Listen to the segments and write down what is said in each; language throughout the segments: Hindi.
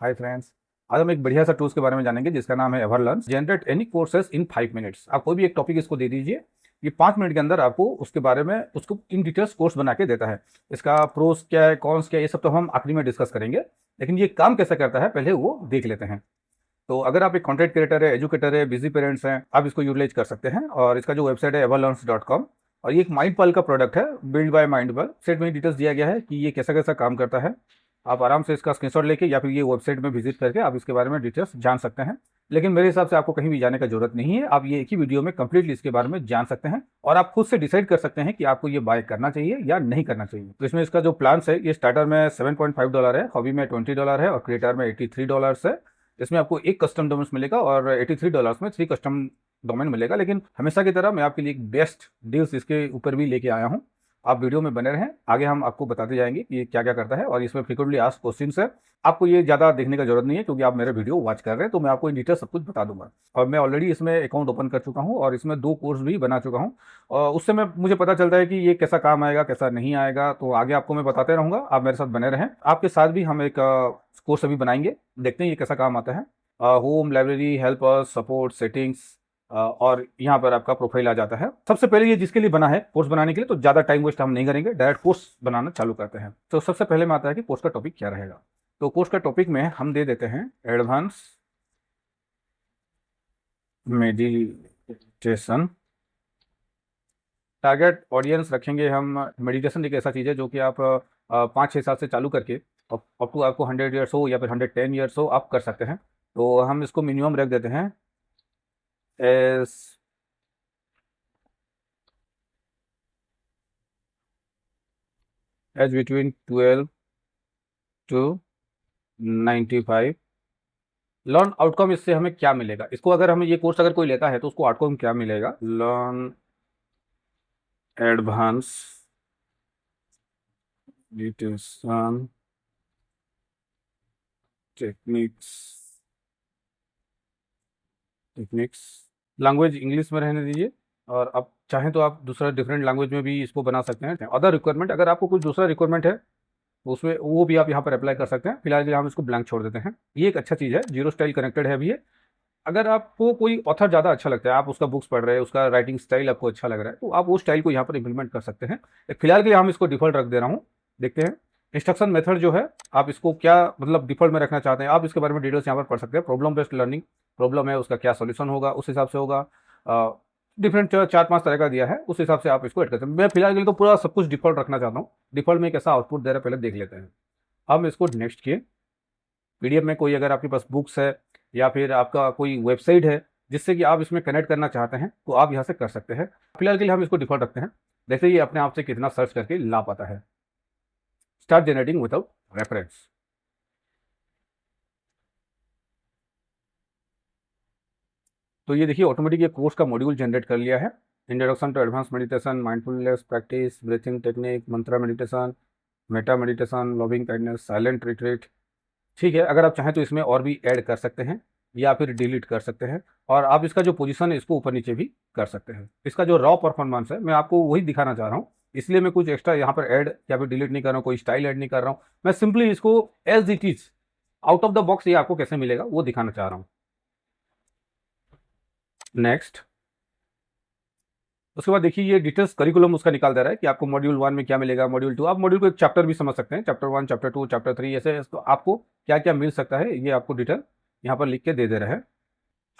Hi friends. आज हम एक बढ़िया सा टूल्स के बारे में जानेंगे जिसका नाम है Everlearn. Generate any courses in 5 minutes. आप कोई भी एक टॉपिक इसको दे दीजिए, ये 5 मिनट के अंदर आपको उसके बारे में उसको इन डिटेल्स कोर्स बना के देता है। इसका प्रोस क्या है, कॉन्स क्या है, ये सब तो हम आखिरी में डिस्कस करेंगे, लेकिन ये काम कैसे करता है पहले वो देख लेते हैं। तो अगर आप एक कंटेंट क्रिएटर है, एजुकेटर है, बिजी पेरेंट्स हैं, आप इसको यूटिलाइज कर सकते हैं। और इसका जो वेबसाइट है everlearns.com, और ये एक माइंडपल का प्रोडक्ट है, बिल्ड बाय माइंडपल। सेट में डिटेल्स दिया गया है कि ये कैसा कैसा काम करता है। आप आराम से इसका स्क्रीनशॉट लेके या फिर ये वेबसाइट में विजिट करके आप इसके बारे में डिटेल्स जान सकते हैं। लेकिन मेरे हिसाब से आपको कहीं भी जाने का जरूरत नहीं है, आप ये एक ही वीडियो में कंप्लीटली इसके बारे में जान सकते हैं और आप खुद से डिसाइड कर सकते हैं कि आपको ये बाय करना चाहिए या नहीं करना चाहिए। तो इसमें इसका जो प्लान है, ये स्टार्टर में $7.5 है, हॉबी में $20 है और क्रिएटर में $83 है। इसमें आपको एक कस्टम डोमेन मिलेगा और $83 में 3 कस्टम डोमेन मिलेगा। लेकिन हमेशा की तरह मैं आपके लिए एक बेस्ट डील्स इसके ऊपर भी लेके आया हूँ। आप वीडियो में बने रहें, आगे हम आपको बताते जाएंगे कि ये क्या क्या करता है। और इसमें फ्रीक्वेंटली आस्क्ड क्वेश्चंस है, आपको ये ज़्यादा देखने का जरूरत नहीं है क्योंकि आप मेरे वीडियो वॉच कर रहे हैं, तो मैं आपको इन डिटेल सब कुछ बता दूंगा। और मैं ऑलरेडी इसमें अकाउंट ओपन कर चुका हूँ और इसमें 2 कोर्स भी बना चुका हूँ। और उससे मैं मुझे पता चलता है कि ये कैसा काम आएगा कैसा नहीं आएगा, तो आगे आपको मैं बताते रहूँगा। आप मेरे साथ बने रहें। आपके साथ भी हम एक कोर्स अभी बनाएंगे, देखते हैं ये कैसा काम आता है। Home, library, helper, support, settings, और यहाँ पर आपका प्रोफाइल आ जाता है। सबसे पहले ये जिसके लिए बना है कोर्स बनाने के लिए, तो ज़्यादा टाइम वेस्ट हम नहीं करेंगे, डायरेक्ट कोर्स बनाना चालू करते हैं। तो सबसे पहले में आता है कि कोर्स का टॉपिक क्या रहेगा। तो कोर्स का टॉपिक में हम दे देते हैं एडवांस मेडिटेशन। टारगेट ऑडियंस रखेंगे हम, मेडिटेशन एक ऐसा चीज़ है जो कि आप 5-6 साल से चालू करके अप टू आपको 100 ईयर्स हो या फिर 110 ईयर्स हो, आप कर सकते हैं। तो हम इसको मिनिमम रख देते हैं age between 12 to 95। Learn outcome, इससे हमें क्या मिलेगा, इसको अगर हमें ये कोर्स अगर कोई लेता है तो उसको आउटकम क्या मिलेगा। Learn advance meditation techniques. Language English में रहने दीजिए, और आप चाहें तो आप दूसरा डिफरेंट लैंग्वेज में भी इसको बना सकते हैं। अदर रिक्वायरमेंट, अगर आपको कुछ दूसरा रिक्वायरमेंट है तो उसमें वो भी आप यहाँ पर अप्लाई कर सकते हैं। फिलहाल के लिए हम इसको ब्लैंक छोड़ देते हैं। ये एक अच्छा चीज़ है, जीरो स्टाइल कनेक्टेड है अभी ये। अगर आपको कोई ऑथर ज़्यादा अच्छा लगता है, आप उसका बुक्स पढ़ रहे हैं, उसका राइटिंग स्टाइल आपको अच्छा लग रहा है, तो आप वो स्टाइल को यहाँ पर इंप्लीमेंट कर सकते हैं। फिलहाल के लिए हम इसको डिफॉल्ट रख दे रहा हूँ। देखते हैं इंस्ट्रक्शन मेथड जो है, आप इसको क्या मतलब डिफॉल्ट में रखना चाहते हैं, आप इसके बारे में डिटेल्स यहाँ पर पढ़ सकते हैं। प्रॉब्लम बेस्ड लर्निंग, प्रॉब्लम है उसका क्या सोल्यूशन होगा, उस हिसाब से होगा। डिफरेंट 4-5 तरह का दिया है, उस हिसाब से आप इसको ऐड करते हैं। मैं फिलहाल के लिए तो पूरा सब कुछ डिफॉल्ट रखना चाहता हूँ। डिफॉल्ट में कैसा आउटपुट दे रहा है पहले देख लेते हैं। हम इसको नेक्स्ट किए। पीडीएफ में कोई अगर आपके पास बुक्स है या फिर आपका कोई वेबसाइट है जिससे कि आप इसमें कनेक्ट करना चाहते हैं, तो आप यहाँ से कर सकते हैं। फिलहाल के लिए हम इसको डिफॉल्ट रखते हैं। देखते ये अपने आप से कितना सर्च करके ला पाता है। Start generating without reference. तो ये देखिए ऑटोमेटिक ये कोर्स का मॉड्यूल जनरेट कर लिया है। Introduction to advance meditation, mindfulness practice, breathing technique, mantra meditation, metta meditation, loving kindness, silent retreat. ठीक है, अगर आप चाहें तो इसमें और भी ऐड कर सकते हैं या फिर डिलीट कर सकते हैं। और आप इसका जो पोजीशन है इसको ऊपर नीचे भी कर सकते हैं। इसका जो रॉ परफॉर्मेंस है मैं आपको वही दिखाना चाह रहा हूँ, इसलिए मैं कुछ एक्स्ट्रा यहाँ पर ऐड या फिर डिलीट नहीं कर रहा हूँ, कोई स्टाइल ऐड नहीं कर रहा हूँ। मैं सिंपली इसको as it is out of the box ये आपको कैसे मिलेगा वो दिखाना चाह रहा हूँ। नेक्स्ट, उसके बाद देखिए ये डिटेल्स करिकुलम उसका निकाल दे रहा है कि आपको मॉड्यूल 1 में क्या मिलेगा, मॉड्यूल 2। आप मॉड्यूल को एक चैप्टर भी समझ सकते हैं, चैप्टर 1, चैप्टर 2, चैप्टर 3, ऐसे तो आपको क्या क्या मिल सकता है ये आपको डिटेल यहाँ पर लिख के दे रहा है।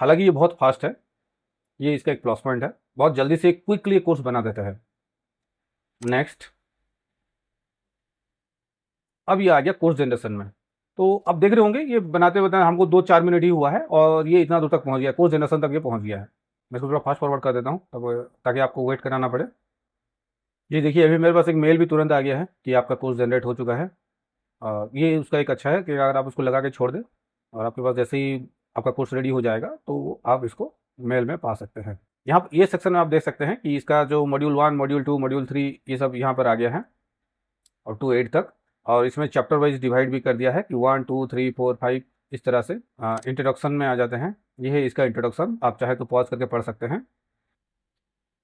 हालांकि ये बहुत फास्ट है, ये इसका एक प्लस पॉइंट है, बहुत जल्दी से क्विकली कोर्स बना देता है। नेक्स्ट, अब ये आ गया कोर्स जनरेशन में। तो अब देख रहे होंगे ये बनाते बनाते हमको 2-4 मिनट ही हुआ है और ये इतना दूर तक पहुंच गया, कोर्स जनरेशन तक ये पहुंच गया है। मैं इसको थोड़ा फास्ट फॉरवर्ड कर देता हूँ तब ताकि आपको वेट कराना पड़े। जी देखिए अभी मेरे पास एक मेल भी तुरंत आ गया है कि आपका कोर्स जनरेट हो चुका है। ये उसका एक अच्छा है कि अगर आप उसको लगा के छोड़ दें और आपके पास जैसे ही आपका कोर्स रेडी हो जाएगा तो आप इसको मेल में पा सकते हैं। यहाँ ये सेक्शन में आप देख सकते हैं कि इसका जो मॉड्यूल 1, मॉड्यूल 2, मॉड्यूल 3 ये सब यहाँ पर आ गया है और 2 8 तक। और इसमें चैप्टर वाइज डिवाइड भी कर दिया है कि 1 2 3 4 5 इस तरह से। इंट्रोडक्शन में आ जाते हैं, ये है इसका इंट्रोडक्शन, आप चाहे तो पॉज करके पढ़ सकते हैं।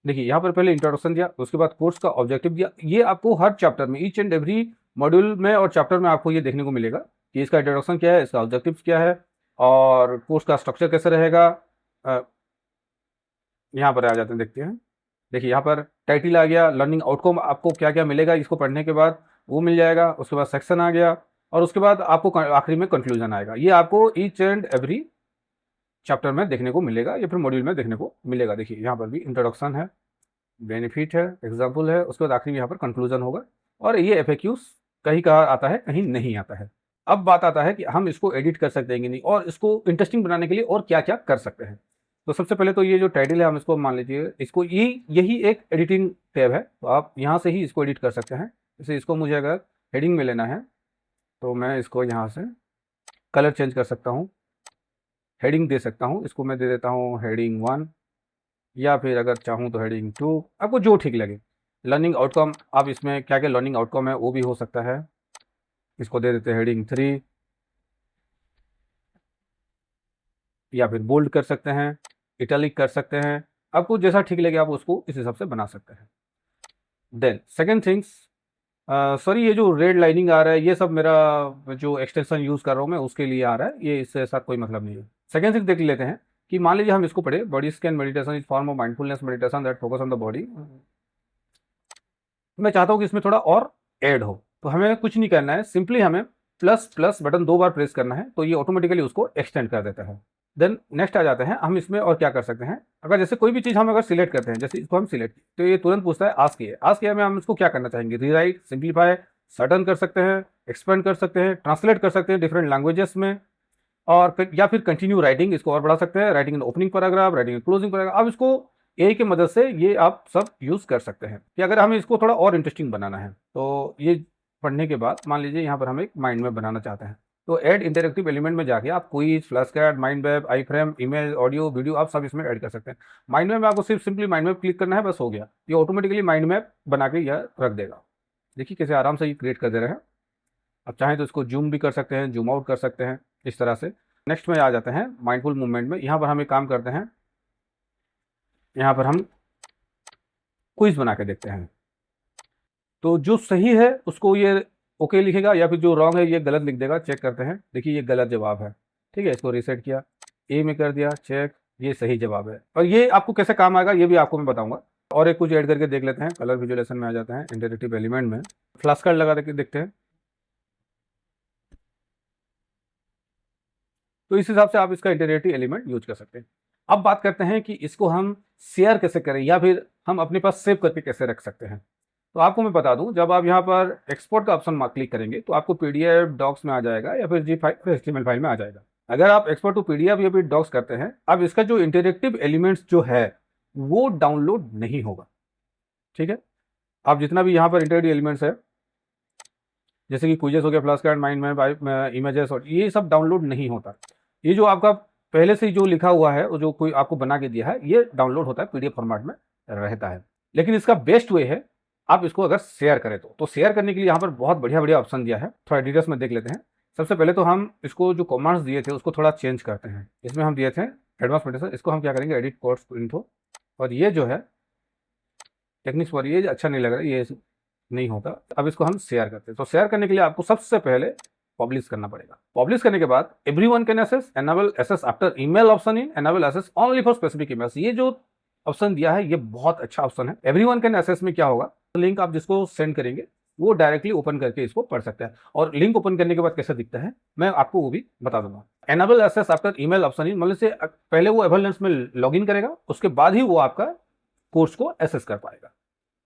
देखिए यहाँ पर पहले इंट्रोडक्शन दिया, उसके बाद कोर्स का ऑब्जेक्टिव दिया। ये आपको हर चैप्टर में ईच एंड एवरी मॉड्यूल में और चैप्टर में आपको ये देखने को मिलेगा कि इसका इंट्रोडक्शन क्या है, इसका ऑब्जेक्टिव्स क्या है और कोर्स का स्ट्रक्चर कैसे रहेगा। यहाँ पर आ जाते हैं, देखते हैं। देखिए यहाँ पर टाइटल आ गया, लर्निंग आउटकम आपको क्या क्या मिलेगा इसको पढ़ने के बाद वो मिल जाएगा। उसके बाद सेक्शन आ गया और उसके बाद आपको आखिरी में कंक्लूजन आएगा। ये आपको ईच एंड एवरी चैप्टर में देखने को मिलेगा या फिर मॉड्यूल में देखने को मिलेगा। देखिए यहाँ पर भी इंट्रोडक्शन है, बेनिफिट है, एग्जाम्पल है, उसके बाद आखिरी में यहाँ पर कंक्लूजन होगा। और ये एफएक्यूज कहीं कहाँ आता है, कहीं नहीं आता है। अब बात आता है कि हम इसको एडिट कर सकते हैं कि नहीं और इसको इंटरेस्टिंग बनाने के लिए और क्या क्या कर सकते हैं। तो सबसे पहले तो ये जो टाइटल है हम इसको मान लीजिए, इसको यही एक एडिटिंग टैब है, तो आप यहाँ से ही इसको एडिट कर सकते हैं। जैसे इसको मुझे अगर हेडिंग में लेना है तो मैं इसको यहाँ से कलर चेंज कर सकता हूँ, हेडिंग दे सकता हूँ। इसको मैं दे देता हूँ हेडिंग 1 या फिर अगर चाहूँ तो हेडिंग 2, आपको जो ठीक लगे। लर्निंग आउटकम, आप इसमें क्या क्या लर्निंग आउटकम है वो भी हो सकता है, इसको दे देते हैं हेडिंग 3 या फिर बोल्ड कर सकते हैं, इटैलिक कर सकते हैं। आपको जैसा ठीक लगे आप उसको इस हिसाब से बना सकते हैं। देन सेकेंड थिंग्स, सॉरी ये जो रेड लाइनिंग आ रहा है ये सब मेरा जो एक्सटेंशन यूज़ कर रहा हूँ मैं उसके लिए आ रहा है, ये इससे साथ कोई मतलब नहीं है। सेकेंड थिंग देख लेते हैं कि मान लीजिए हम इसको पढ़े, body scan meditation is form of mindfulness meditation that focus on the body. मैं चाहता हूँ कि इसमें थोड़ा और ऐड हो, तो हमें कुछ नहीं करना है, सिंपली हमें प्लस प्लस बटन 2 बार प्रेस करना है, तो ये ऑटोमेटिकली उसको एक्सटेंड कर देता है। देन नेक्स्ट आ जाते हैं हम इसमें और क्या कर सकते हैं। अगर जैसे कोई भी चीज़ हम अगर सिलेक्ट करते हैं, जैसे इसको हम सिलेक्ट तो ये तुरंत पूछता है आस्क किया में हम इसको क्या करना चाहेंगे, रीराइट, सिंप्लीफाई, सर्टन कर सकते हैं, एक्सपेंड कर सकते हैं, ट्रांसलेट कर सकते हैं डिफरेंट लैंग्वेजेस में, और या फिर कंटिन्यू राइटिंग, इसको और बढ़ा सकते हैं, writing in opening paragraph, writing in closing paragraph. अब इसको ए की मदद से ये आप सब यूज़ कर सकते हैं कि अगर हमें इसको थोड़ा और इंटरेस्टिंग बनाना है। तो ये पढ़ने के बाद मान लीजिए यहाँ पर हम एक माइंड मैप बनाना चाहते हैं, तो ऐड इंटरेक्टिव एलिमेंट में जाके आप quiz, flash card, mind map, iframe, image, audio, video, आप सब इसमें ऐड कर सकते हैं। माइंड मैप में आपको सिर्फ सिंपली माइंड मैप क्लिक करना है, बस हो गया, ये ऑटोमेटिकली माइंड मैप बना के यह रख देगा। देखिए कैसे आराम से ये क्रिएट कर दे रहे हैं। आप चाहें तो इसको जूम भी कर सकते हैं, जूम आउट कर सकते हैं, इस तरह से। नेक्स्ट में आ जाते हैं माइंडफुल मूवमेंट में। यहाँ पर हम एक काम करते हैं, यहाँ पर हम क्विज बना के देखते हैं, तो जो सही है उसको ये ओके लिखेगा या फिर जो रॉन्ग है ये गलत लिख देगा। चेक करते हैं, देखिए ये गलत जवाब है, ठीक है, इसको रीसेट किया, ए में कर दिया चेक, ये सही जवाब है। और ये आपको कैसे काम आएगा ये भी आपको मैं बताऊंगा। और एक कुछ ऐड करके देख लेते हैं, कलर विजुअलाइजेशन में आ जाते हैं, इंटरेक्टिव एलिमेंट में फ्लैश कार्ड लगा के देखते हैं। तो इस हिसाब से आप इसका इंटरेक्टिव एलिमेंट यूज कर सकते हैं। अब बात करते हैं कि इसको हम शेयर कैसे करें या फिर हम अपने पास सेव करके कैसे रख सकते हैं। तो आपको मैं बता दूं, जब आप यहाँ पर एक्सपोर्ट का ऑप्शन क्लिक करेंगे तो आपको पीडीएफ डॉक्स में आ जाएगा या फिर जी फाइल एचटीएमएल फाइल में आ जाएगा। अगर आप एक्सपोर्ट टू पीडीएफ या फिर डॉक्स करते हैं, अब इसका जो इंटरेक्टिव एलिमेंट्स जो है वो डाउनलोड नहीं होगा, ठीक है। आप जितना भी यहाँ पर इंटरेक्टिव एलिमेंट्स है जैसे कि क्विजेस हो गया, flash card, mind map, images, और ये सब डाउनलोड नहीं होता। ये जो आपका पहले से जो लिखा हुआ है और जो कोई आपको बना के दिया है ये डाउनलोड होता है, पीडीएफ फॉर्मेट में रहता है। लेकिन इसका बेस्ट वे है आप इसको अगर शेयर करें तो शेयर करने के लिए यहाँ पर बहुत बढ़िया बढ़िया ऑप्शन दिया है, थोड़ा डिटेल्स में देख लेते हैं। सबसे पहले तो हम इसको जो कमांड्स दिए थे उसको थोड़ा चेंज करते हैं। इसमें हम दिए थे एडवांस मेडिटेशन, इसको हम क्या करेंगे एडिट कोर्स इन्फो, और ये जो है टेक्निक्स पर ये अच्छा नहीं लग रहा है, ये नहीं होता। अब इसको हम शेयर करते हैं, तो शेयर करने के लिए आपको सबसे पहले पब्लिश करना पड़ेगा। पब्लिश करने के बाद everyone can access, enable access after email option in, enable access only for specific emails. ये जो ऑप्शन दिया है ये बहुत अच्छा ऑप्शन है। एवरीवन कैन एक्सेस में क्या होगा, लिंक आप जिसको सेंड करेंगे वो डायरेक्टली ओपन करके इसको पढ़ सकता है। और लिंक ओपन करने के बाद कैसा दिखता है मैं आपको वो भी बता दूंगा। Enable access after email option इन मतलब से पहले वो एवरलेंस में लॉगिन करेगा, उसके बाद ही वो आपका कोर्स को एक्सेस कर पाएगा,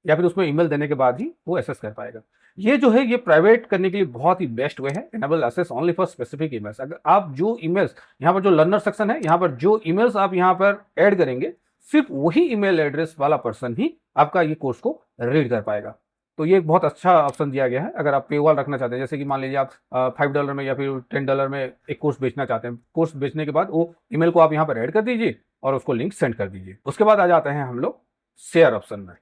या फिर उसमें ईमेल देने के बाद ही वो एक्सेस कर पाएगा। ये जो है ये प्राइवेट करने के लिए बहुत ही बेस्ट वे है, enable access only for specific emails. अगर आप जो ईमेल्स यहाँ पर जो लर्नर सेक्शन है, यहाँ पर जो ईमेल्स आप यहाँ पर ऐड करेंगे सिर्फ वही ईमेल एड्रेस वाला पर्सन ही आपका ये कोर्स को रीड कर पाएगा। तो ये एक बहुत अच्छा ऑप्शन दिया गया है। अगर आप पेवाल रखना चाहते हैं, जैसे कि मान लीजिए आप $5 में या फिर $10 में एक कोर्स बेचना चाहते हैं, कोर्स बेचने के बाद वो ईमेल को आप यहाँ पर ऐड कर दीजिए और उसको लिंक सेंड कर दीजिए। उसके बाद आ जाते हैं हम लोग शेयर ऑप्शन में।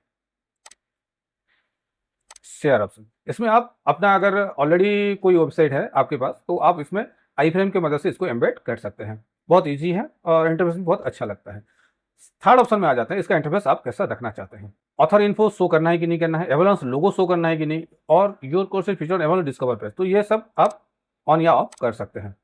शेयर ऑप्शन, इसमें आप अपना अगर ऑलरेडी कोई वेबसाइट है आपके पास तो आप इसमें आई फ्रेम की मदद से इसको एम्बेड कर सकते हैं। बहुत इजी है और इंटरफेस बहुत अच्छा लगता है। थर्ड ऑप्शन में आ जाते हैं, इसका इंटरफेस आप कैसा रखना चाहते हैं, ऑथर इन्फो शो करना है कि नहीं करना है, एवरेंस लोगो शो करना है कि नहीं, और your course feature Everlearn's discover page. तो ये सब आप ऑन या ऑफ कर सकते हैं।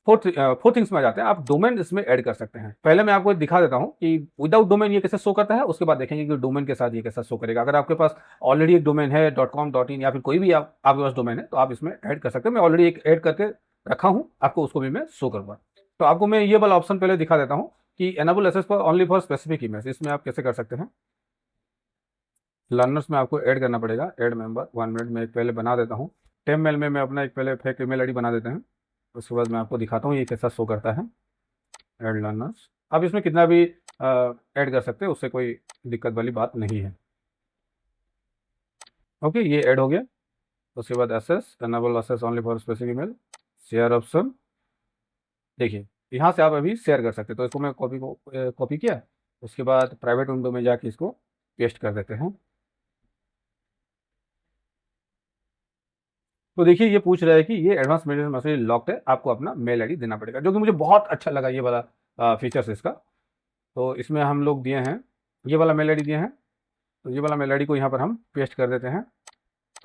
फोर्थ थिंग्स में आ जाते हैं, आप डोमेन इसमें ऐड कर सकते हैं। पहले मैं आपको दिखा देता हूं कि विदाउट डोमेन ये कैसे शो करता है, उसके बाद देखेंगे कि डोमेन के साथ ये कैसा शो करेगा। अगर आपके पास ऑलरेडी एक डोमेन है .com .in या फिर कोई भी आपके पास डोमेन है तो आप इसमें ऐड कर सकते हैं। मैं ऑलरेडी एक ऐड करके रखा हूं, आपको उसको भी मैं शो करूंगा। तो आपको मैं ये वाला ऑप्शन पहले दिखा देता हूँ कि enable access for only for specific image, इसमें आप कैसे कर सकते हैं। लर्नर्स में आपको ऐड करना पड़ेगा, ऐड मेंबर। 1 मिनट में एक पहले बना देता हूँ। टेममेल में मैं अपना एक पहले फेक ईमेल आईडी बना देते हैं, उसके बाद मैं आपको दिखाता हूँ ये कैसा शो करता है। ऐड लर्नर्स, आप इसमें कितना भी ऐड कर सकते हैं, उससे कोई दिक्कत वाली बात नहीं है। ओके, ये ऐड हो गया। उसके बाद access, enable access only for specific email, share option. देखिए यहाँ से आप अभी शेयर कर सकते हैं। तो इसको मैं कॉपी किया, उसके बाद प्राइवेट विंडो में जाके इसको पेस्ट कर देते हैं। तो देखिए ये पूछ रहा है कि ये एडवांस मेल मैसेज लॉक्ड है, आपको अपना मेल आईडी देना पड़ेगा, जो कि मुझे बहुत अच्छा लगा ये वाला फीचर्स इसका। तो इसमें हम लोग दिए हैं, ये वाला मेल आईडी दिए हैं। तो ये वाला मेल आईडी को यहाँ पर हम पेस्ट कर देते हैं,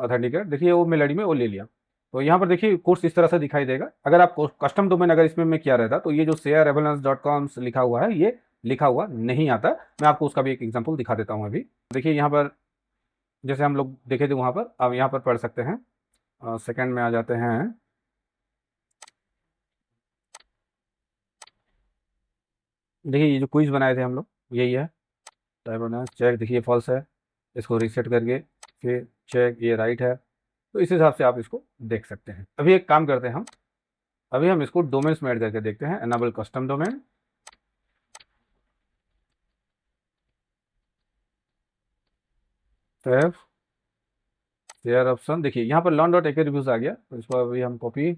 ऑथेंटिकेट। देखिए वो मेल आईडी में वो ले लिया। तो यहाँ पर देखिए कोर्स इस तरह से दिखाई देगा। अगर आप कस्टम डोमेन अगर इसमें मैं किया रहता तो ये जो shareavalance.com लिखा हुआ है ये लिखा हुआ नहीं आता। मैं आपको उसका भी एक एग्जांपल दिखा देता हूँ अभी। देखिए यहाँ पर जैसे हम लोग देखे थे वहाँ पर, अब यहाँ पर पढ़ सकते हैं। सेकंड में आ जाते हैं। देखिए ये जो क्विज बनाए थे हम लोग यही है। चेक, देखिए फॉल्स है, इसको रीसेट करके फिर चेक ये राइट है। तो इस हिसाब से आप इसको देख सकते हैं। अभी एक काम करते हैं हम, अभी हम इसको डोमेन्स में ऐड करके देखते हैं। Enable custom domain, tab, share option. देखिए यहाँ पर learn.ak रिव्यूज आ गया, तो इसको अभी हम कॉपी,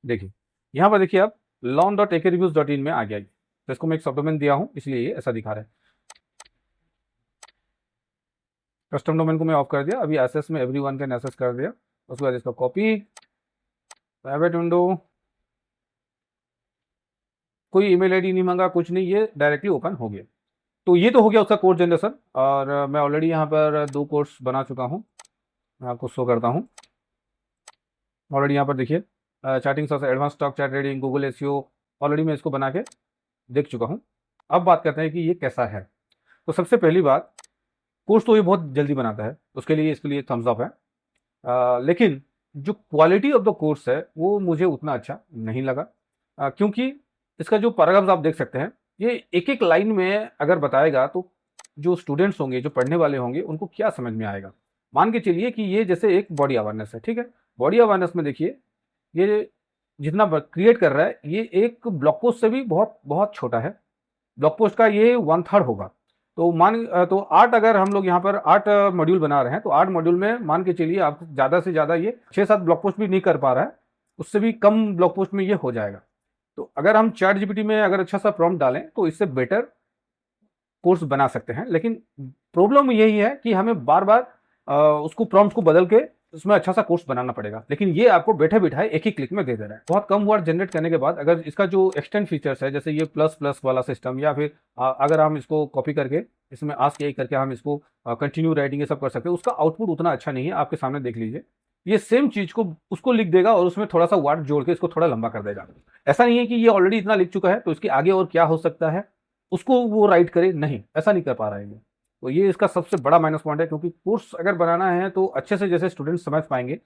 देखिए यहाँ पर देखिए आप learn.akreviews.in में आ गया। तो इसको मैं एक सब डोमेन दिया हूँ इसलिए ये ऐसा दिखा रहा है। कस्टम डोमेन को मैं ऑफ कर दिया, अभी एसेस में एवरीवन कैन एक्सेस कर दिया। उसके बाद इसका कॉपी, प्राइवेट विंडो, कोई ईमेल आईडी नहीं मांगा, कुछ नहीं, ये डायरेक्टली ओपन हो गया। तो ये तो हो गया उसका कोर्स जनरेशन। और मैं ऑलरेडी यहाँ पर 2 कोर्स बना चुका हूँ, मैं आपको शो करता हूँ। ऑलरेडी यहाँ पर देखिए चैटिंग सबसे advance stock chat reading, Google SEO, already मैं इसको बना के देख चुका हूँ। अब बात करते हैं कि ये कैसा है। तो सबसे पहली बात, कोर्स तो ये बहुत जल्दी बनाता है, उसके लिए इसके लिए थम्स अप है। लेकिन जो क्वालिटी ऑफ द कोर्स है वो मुझे उतना अच्छा नहीं लगा। क्योंकि इसका जो पैराग्राफ्स आप देख सकते हैं, ये एक एक लाइन में अगर बताएगा तो जो स्टूडेंट्स होंगे, जो पढ़ने वाले होंगे, उनको क्या समझ में आएगा। मान के चलिए कि ये जैसे एक बॉडी अवेयरनेस है, ठीक है। बॉडी अवेयरनेस में देखिए ये जितना क्रिएट कर रहा है, ये एक ब्लॉग पोस्ट से भी बहुत बहुत छोटा है। ब्लॉग पोस्ट का ये 1/3 होगा। तो तो 8, अगर हम लोग यहाँ पर 8 मॉड्यूल बना रहे हैं तो 8 मॉड्यूल में मान के चलिए आप ज़्यादा से ज़्यादा ये 6-7 ब्लॉग पोस्ट भी नहीं कर पा रहा है, उससे भी कम ब्लॉग पोस्ट में ये हो जाएगा। तो अगर हम चैट जीपीटी में अगर अच्छा सा प्रॉम्प्ट डालें तो इससे बेटर कोर्स बना सकते हैं। लेकिन प्रॉब्लम यही है कि हमें बार बार उसको प्रॉम्प्ट को बदल के उसमें अच्छा सा कोर्स बनाना पड़ेगा। लेकिन ये आपको बैठे बिठाए एक ही क्लिक में दे दे रहा है। बहुत कम वर्ड जनरेट करने के बाद अगर इसका जो एक्सटेंड फीचर्स है, जैसे ये प्लस प्लस वाला सिस्टम, या फिर अगर हम इसको कॉपी करके इसमें आस्क यही करके हम इसको कंटिन्यू राइटिंग ये सब कर सकते हैं, उसका आउटपुट उतना अच्छा नहीं है। आपके सामने देख लीजिए, ये सेम चीज को उसको लिख देगा और उसमें थोड़ा सा वर्ड जोड़ के इसको थोड़ा लंबा कर देगा। ऐसा नहीं है कि ये ऑलरेडी इतना लिख चुका है तो इसके आगे और क्या हो सकता है उसको वो राइट करे, नहीं, ऐसा नहीं कर पा रहा है ये। तो ये इसका सबसे बड़ा माइनस पॉइंट है। क्योंकि कोर्स अगर बनाना है तो अच्छे से जैसे स्टूडेंट समझ पाएंगे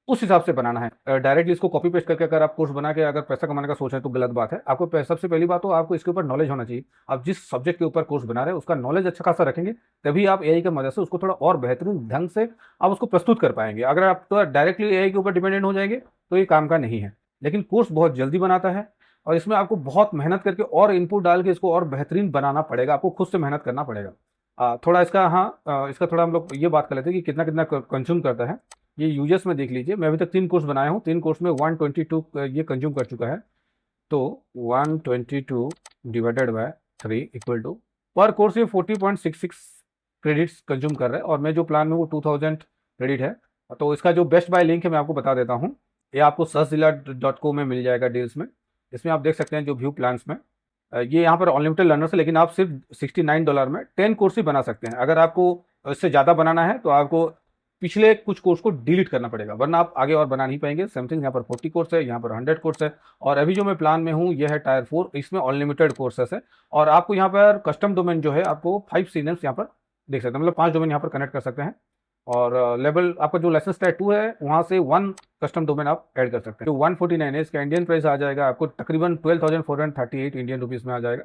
उस हिसाब से बनाना है। डायरेक्टली इसको कॉपी पेस्ट करके अगर आप कोर्स बना के अगर पैसा कमाने का सोच रहे हैं तो गलत बात है। आपको सबसे पहली बात तो आपको इसके ऊपर नॉलेज होना चाहिए। आप जिस सब्जेक्ट के ऊपर कोर्स बना रहे हैं उसका नॉलेज अच्छा खासा रखेंगे, तभी आप एआई की मदद से उसको थोड़ा और बेहतरीन ढंग से आप उसको प्रस्तुत कर पाएंगे। अगर आप तो डायरेक्टली एआई के ऊपर डिपेंडेंट हो जाएंगे तो ये काम का नहीं है। लेकिन कोर्स बहुत जल्दी बनाता है और इसमें आपको बहुत मेहनत करके और इनपुट डाल के इसको और बेहतरीन बनाना पड़ेगा, आपको खुद से मेहनत करना पड़ेगा। थोड़ा इसका, हाँ, इसका थोड़ा हम लोग ये बात कर लेते हैं कि कितना कितना कंज्यूम करता है। ये यूजर्स में देख लीजिए, मैं अभी तक 3 कोर्स बनाया हूँ, 3 कोर्स में 122 ये कंज्यूम कर चुका है। तो 122 डिवाइडेड बाय 3 इक्वल टू पर कोर्स ये 40.66 क्रेडिट्स कंज्यूम कर रहा है। और मैं जो प्लान में वो 2000 क्रेडिट है। तो इसका जो बेस्ट बाय लिंक है मैं आपको बता देता हूँ, ये आपको सहजिला.co में मिल जाएगा डील्स में। इसमें आप देख सकते हैं जो व्यू प्लान्स में ये यहाँ पर अनलिमिटेड लर्नर्स है, लेकिन आप सिर्फ $69 में 10 कोर्स ही बना सकते हैं। अगर आपको इससे ज़्यादा बनाना है तो आपको पिछले कुछ कोर्स को डिलीट करना पड़ेगा, वरना आप आगे और बना नहीं पाएंगे। समथिंग यहाँ पर 40 कोर्स है, यहाँ पर 100 कोर्स है, और अभी जो मैं प्लान में हूँ यह है टायर 4, इसमें अनलिमिटेड कोर्सेस है। और आपको यहाँ पर कस्टम डोमेन जो है आपको 5 सीजन्स यहाँ पर देख सकते हैं, मतलब 5 डोमेन यहाँ पर कनेक्ट कर सकते हैं। और लेवल आपका जो लाइसेंस टायर 2 है वहाँ से 1 कस्टम डोमेन आप ऐड कर सकते हैं। जो 149 है इसका इंडियन प्राइस आ जाएगा आपको तकरीबन 12,438 इंडियन रुपीज़ में आ जाएगा।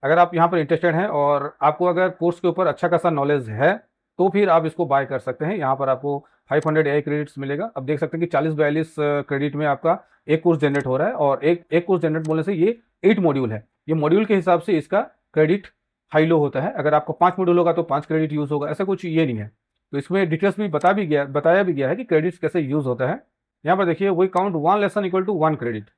अगर आप यहाँ पर इंटरेस्टेड हैं और आपको अगर कोर्स के ऊपर अच्छा खासा नॉलेज है तो फिर आप इसको बाय कर सकते हैं। यहाँ पर आपको 500 AI क्रेडिट्स मिलेगा। अब देख सकते हैं कि 40-42 क्रेडिट में आपका एक कोर्स जनरेट हो रहा है, और एक कोर्स जनरेट बोलने से ये 8 मॉड्यूल है। ये मॉड्यूल के हिसाब से इसका क्रेडिट हाई लो होता है। अगर आपको 5 मॉड्यूल होगा तो 5 क्रेडिट यूज़ होगा, ऐसा कुछ ये नहीं है। तो इसमें डिटेल्स भी बताया भी गया है कि क्रेडिट्स कैसे यूज़ होता है। यहाँ पर देखिए, we count 1 lesson equal to 1 credit,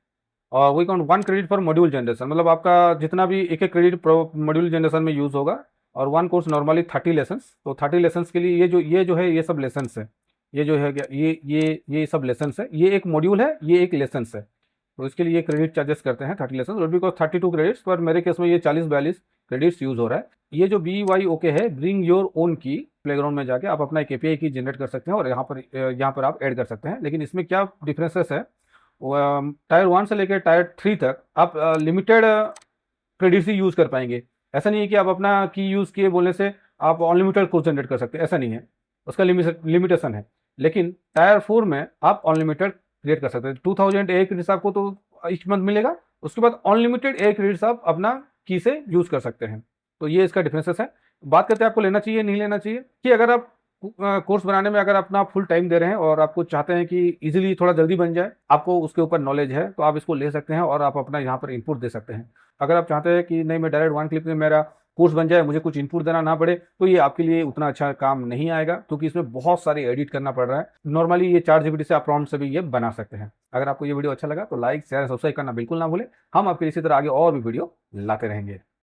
और we count 1 credit for module generation, मतलब आपका जितना भी एक क्रेडिट मॉड्यूल जनरेशन में यूज़ होगा। और 1 कोर्स नॉर्मली 30 लेसन्स, तो 30 लेसन्स के लिए ये जो है ये सब लेसन्स है। ये जो है ये सब लेसन्स है, ये एक मॉड्यूल है, ये एक लेसन्स है। तो इसके लिए क्रेडिट चार्जेस करते हैं 30 लेसन, और बिकॉज 32 क्रेडिट्स, पर मेरे केस में ये 40-42 क्रेडिट्स यूज़ हो रहा है। ये जो BYOK है, ब्रिंग योर ओन की, प्लेग्राउंड में जाके आप अपना एक API की जनरेट कर सकते हैं और यहाँ पर आप ऐड कर सकते हैं। लेकिन इसमें क्या डिफरेंसेस है, टायर 1 से लेकर टायर 3 तक आप लिमिटेड क्रेडिट्स ही यूज़ कर पाएंगे। ऐसा नहीं है कि आप अपना की यूज़ किए बोलने से आप अनलिमिटेड कोर्स जनरेट कर सकते हैं, ऐसा नहीं है, उसका लिमिटेशन है। लेकिन टायर 4 में आप अनलिमिटेड क्रिएट कर सकते हैं। 2000 AI क्रेडिट्स आपको तो इच मंथ मिलेगा, उसके बाद अनलिमिटेड AI क्रेडिट्स आप अपना की से यूज़ कर सकते हैं। तो ये इसका डिफरेंसेस है। बात करते हैं आपको लेना चाहिए नहीं लेना चाहिए, कि अगर आप कोर्स बनाने में अगर अपना फुल टाइम दे रहे हैं और आपको चाहते हैं कि इजीली थोड़ा जल्दी बन जाए, आपको उसके ऊपर नॉलेज है, तो आप इसको ले सकते हैं और आप अपना यहाँ पर इनपुट दे सकते हैं। अगर आप चाहते हैं कि नहीं, मैं डायरेक्ट 1 क्लिक में मेरा कोर्स बन जाए, मुझे कुछ इनपुट देना ना पड़े, तो ये आपके लिए उतना अच्छा काम नहीं आएगा, क्योंकि इसमें बहुत सारे एडिट करना पड़ रहा है। नॉर्मली ये ChatGPT से आप प्रॉम्प्ट से भी ये बना सकते हैं। अगर आपको ये वीडियो अच्छा लगा तो लाइक शेयर सब्सक्राइब करना बिल्कुल ना भूलें। हम आपके इसी तरह आगे और भी वीडियो लाते रहेंगे।